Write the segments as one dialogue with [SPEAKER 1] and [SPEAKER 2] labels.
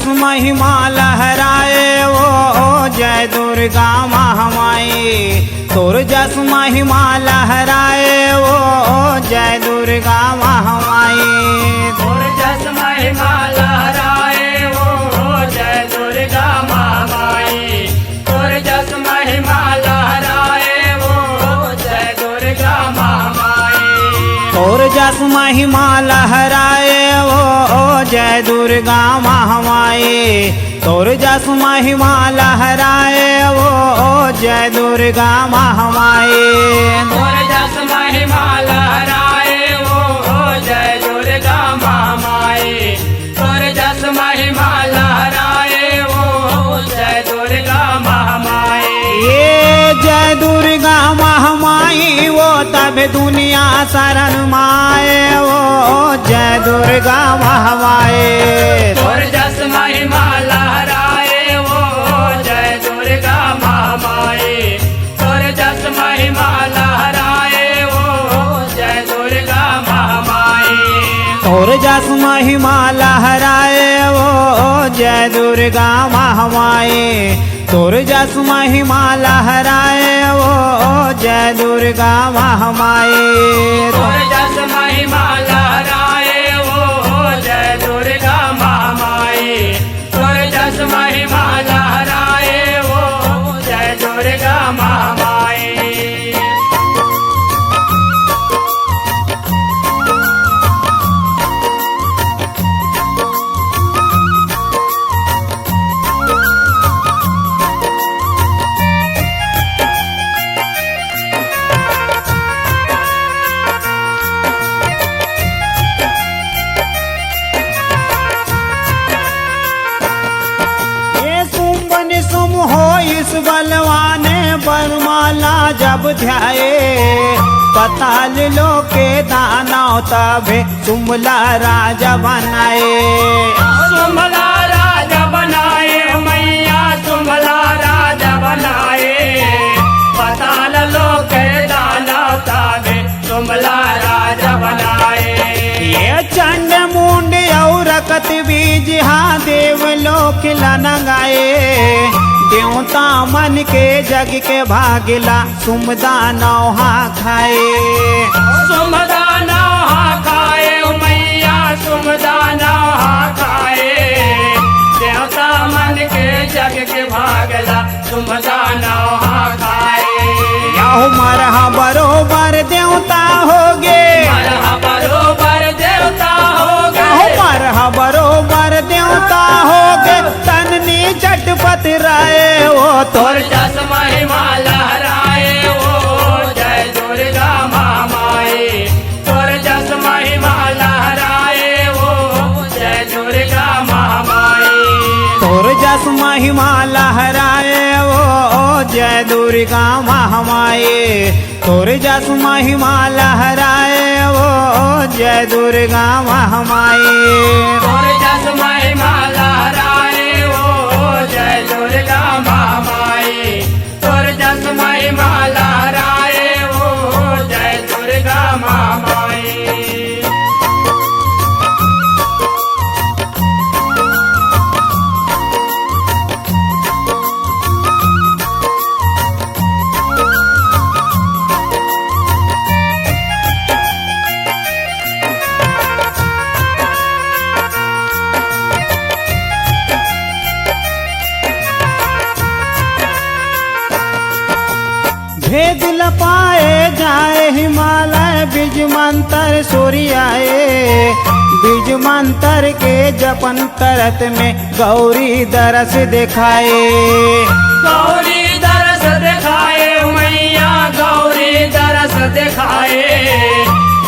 [SPEAKER 1] जस महिमा लहराए वो जय दुर्गा महामाई। तोर जस महिमा लहराए वो जय दुर्गा महामाई।
[SPEAKER 2] तोर जस महिमा लहराए वो जय दुर्गा महामाई। तोर जस महिमा लहराए वो जय दुर्गा महामाई।
[SPEAKER 1] तोर जस महिमा लहराए वो जय दुर्गा महामाई। तोर जस महिमा लहराए वो जय दुर्गा महामाई।
[SPEAKER 2] तोर जस महिमा लहराए वो जय दुर्गा महामाई। तोर जस महिमा लहराए वो जय दुर्गा महामाई।
[SPEAKER 1] ये जय दुर्गा महामाई वो तब दुनिया शरण माए वो जय दुर्गा महामाई।
[SPEAKER 2] तोर जस महिमा लहराए वो जय दुर्गा महामाई। तोर जस महिमा लहराए वो जय दुर्गा महामाई।
[SPEAKER 1] तोर जस महिमा लहराए वो जय दुर्गा महामाई। तोर जस महिमा लहराए वो जय दुर्गा महामाई।
[SPEAKER 2] तोर जस महिमा लहराए वो जय दुर्गा महामाई। तोर जस महिमा लहराए वो जय दुर्गा महामाई।
[SPEAKER 1] इस बलवाने बरमाला जब ध्याए पताल लो के दानव तबे सुमला राजा बनाए।
[SPEAKER 2] सुमला राजा बनाए मैया सुमला राजा बनाए। पताल लो के दानव तबे सुमला राजा बनाए।
[SPEAKER 1] ये चंड मुंड और रकत बीज हाँ देवलोक लनगाए। देवता मन के जग के भागिला सुमदा नौहा खाए।
[SPEAKER 2] सुमदा नौहा खाए मैया सुमदा नौहा खाए। देवता मन के जग के भागला सुमदा नौहा खाए।
[SPEAKER 1] याहू मरहा बरोबर देवता होगे।
[SPEAKER 2] मरहा बरोबर देवता होगे।
[SPEAKER 1] याहू मरहा बरोबर देवता होगे। तननी चटपट राय वो
[SPEAKER 2] तोर जस महिमा लहराए वो जय दुर्गा महामाई। तोर जस महिमा लहराए वो जय दुर्गा महामाई।
[SPEAKER 1] तोर जस महिमा लहराए वो जय दुर्गा महामाई। तोर जस महिमा लहराए वो जय दुर्गा महामाई।
[SPEAKER 2] तोर जस महिमा लहराए वो जय दुर्गा महामाई। तोर जस महिमा लहराए वो जय दुर्गा महामाई।
[SPEAKER 1] भेद लपाए जाए हिमालय बीज मंत्र सूर्याए। बीज मंत्र के जपन करत में गौरी दरस दिखाए।
[SPEAKER 2] गौरी दरस दिखाए मैया गौरी दरस दिखाए।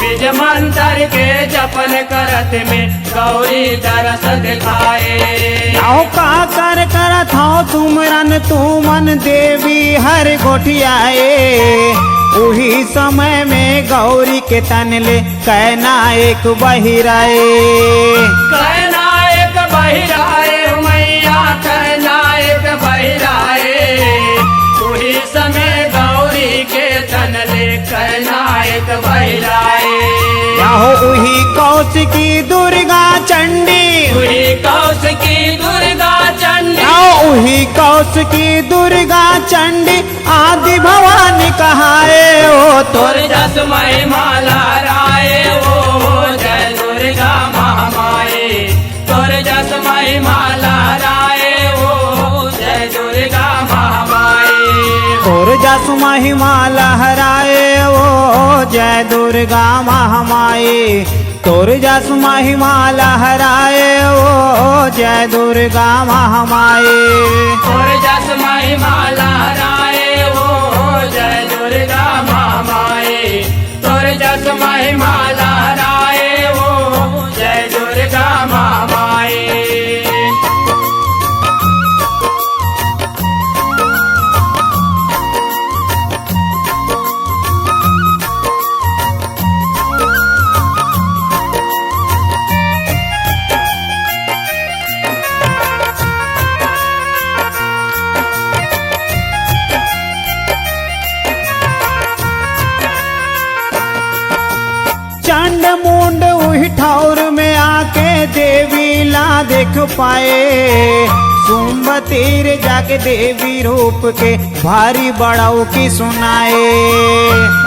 [SPEAKER 2] बीज मंत्र के जपन करत में गौरी दरस दिखाए।
[SPEAKER 1] आओ का करत हो तुमरन तू मन देवी हर गोठियाए। उही समय में गौरी के तनले कहना एक बहिराए।
[SPEAKER 2] कहना एक बहिराए मैया कहना एक बहिराए। उही समय गौरी के तनले कहना एक बहिराए।
[SPEAKER 1] याहो उही कौशिकी दुर्गा चंडी
[SPEAKER 2] उही कौशिकी दुर्गा चंडी
[SPEAKER 1] उही कौशिकी दुर्गा चंडी आदि भवानी कहाए ओ
[SPEAKER 2] तोर जस महिमा लहराए ओ जय दुर्गा महामाई तोर जस महिमा लहराए ओ जय दुर्गा महामाई
[SPEAKER 1] तोर जस महिमा लहराए ओ जय दुर्गा महामाई तोर जस महिमा लहराए ओ जय दुर्गा महामाई
[SPEAKER 2] तोर जस महिमा लहराए ओ जय दुर्गा महामाई तोर जस महिमा लहराए ओ जय दुर्गा महामाई
[SPEAKER 1] चंड मुंड उही ठौर में आके देवी ला देख पाए सुम्ब तीर जाके देवी रूप के भारी बड़ाऊ की सुनाए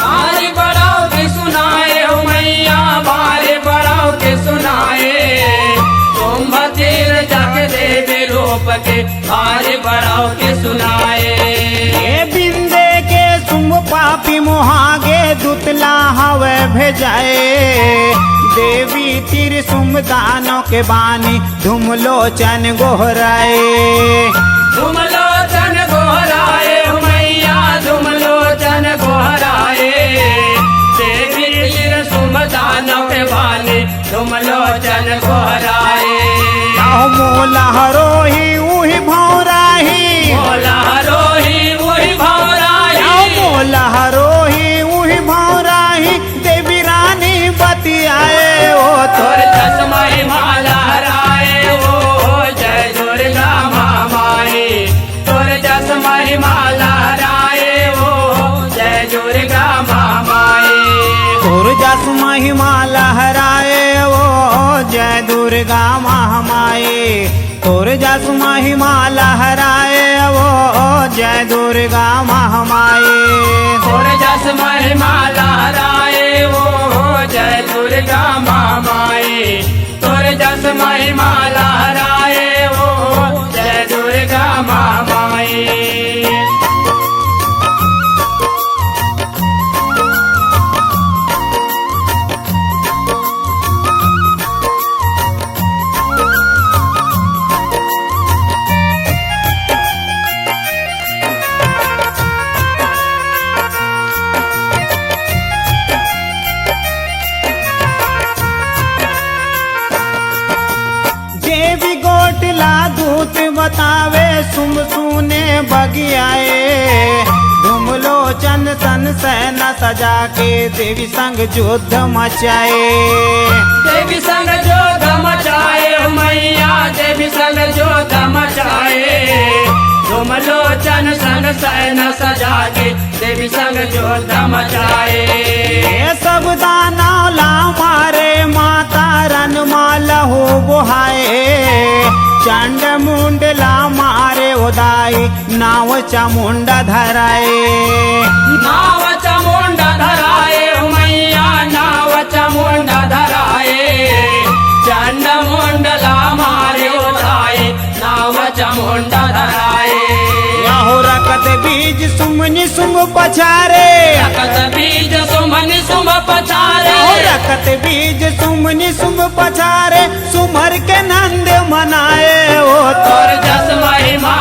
[SPEAKER 2] भारी बड़ाओ के सुनाए हो मैया भारी बड़ाओ के सुनाए तुम तीर जाके देवी रूप के भारी बड़ाओ के सुनाए
[SPEAKER 1] ये बिंदे के सुम पापी मुहागे दुतला हवे भेजाए देवी तीर सुम दानों के बानी धुमलोचन गोहराए
[SPEAKER 2] तुम लोचन गोहराए हो मैया तुम लोचन गोहराए देवी तीर सुम दानव के बानी तुम लोचन गोहराए
[SPEAKER 1] मोला हरोही उही भौराही
[SPEAKER 2] मोला रोही वही भौराई
[SPEAKER 1] मोला हरोही उही भौराही देवी रानी बतियाए ओ
[SPEAKER 2] तोर जस महिमा लहराए ओ जय दुर्गा महामाई तोर जस महिमा लहराए ओ जय दुर्गा महामाई
[SPEAKER 1] तोर जस महिमा लहराए ओ जय दुर्गा महामाई तोर जस महिमा लहराए ओ जय दुर्गा महामाई
[SPEAKER 2] तोर जस महिमा लहराए ओ जय दुर्गा महामाई तोर जस महिमा लहराए ओ जय दुर्गा महामाई
[SPEAKER 1] देवी गोटला दूत बतावे सुम सुने बगियाए धुमलोचन सन सेना सजा के देवी संग युद्ध मचाए
[SPEAKER 2] देवी संग जो मचाए मैया देवी संग जो मचाए तुम लोचन संग सैन सजा के देवी संग जो मचाए
[SPEAKER 1] ये सब दानव ला मारे माता रन मालहू बुहाए चंड मुंड ला मारे उदाई नाव चामुंडा धराए
[SPEAKER 2] नाव चामुंडा धराए मैया नाव चामुंडा धराए चंड मुंडला मारे उदाई नाव चामुंडा धराए
[SPEAKER 1] यहो रकत बीज सुमनि सुम पछारे
[SPEAKER 2] रकत बीज सुमनि सुम पछारे
[SPEAKER 1] रकत बीज सुमनि सुम पछारे सुमर के नंद मनाए ओ
[SPEAKER 2] तोर जस महिमा